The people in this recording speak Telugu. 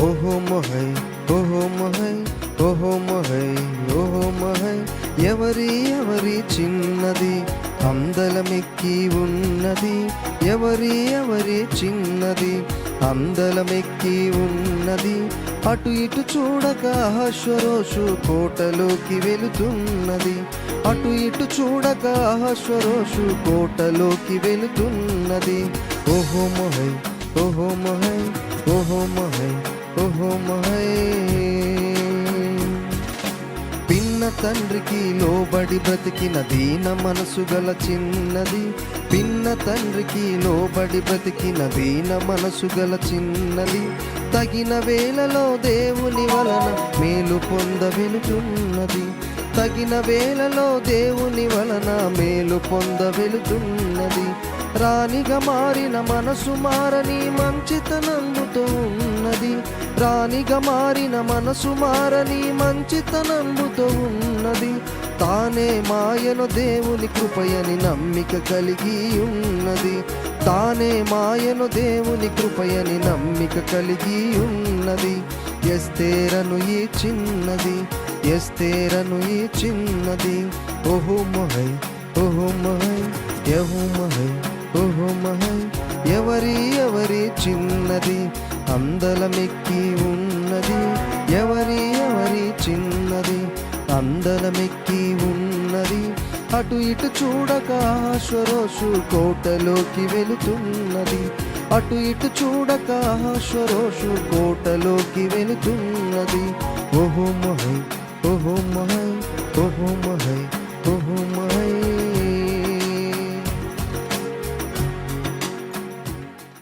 ఓహో మహై ఓహో మహై ఓహో మహై ఓహో మహై ఎవరి ఎవరి చిన్నది అందలమెక్కి ఉన్నది ఎవరి ఎవరి చిన్నది అందలమెక్కి ఉన్నది అటు ఇటు చూడక అహశ్వరోషు కోటలోకి వెళుతున్నది అటు ఇటు చూడక అహశ్వరోషు కోటలోకి వెళుతున్నది ఓహో మహై ఓహో మహై ఓహో మహై ఓహో మహై పిన్న తండ్రికి లోబడి బ్రతికిన దీన మనసు గల చిన్నది పిన్న తండ్రికి లోబడి బ్రతికిన దీన మనసు గల చిన్నది తగిన వేళలో దేవుని వలన మేలు పొంద వెళుతున్నది తగిన వేళలో దేవుని వలన మేలు పొంద వెళుతున్నది రాణిగా మారిన మనసు మారని మంచితనంబుతో ఉన్నది రాణిగా మారిన మనసు మారని మంచితనంబుతో ఉన్నది తానే మాయను దేవుని కృపయని నమ్మిక కలిగి ఉన్నది తానే మాయను దేవుని కృపయని నమ్మిక కలిగి ఉన్నది ఎస్తేరను ఈ చిన్నది ఎస్తేరను ఈ చిన్నది ఓహో మహై ఓహో మహై యహో మహై ఓహో మహై ఎవరి ఎవరి చిన్నది అందలమెక్కి ఉన్నది ఎవరి ఎవరి చిన్నది అందలమెక్కి ఉన్నది అటు ఇటు చూడక అహశ్వరోషు కోటలోకి వెళుతున్నది అటు ఇటు చూడక అహశ్వరోషు కోటలోకి వెళుతున్నది ఓహో మహై ఓహో మహై ఓహో మహై ఓహో మహై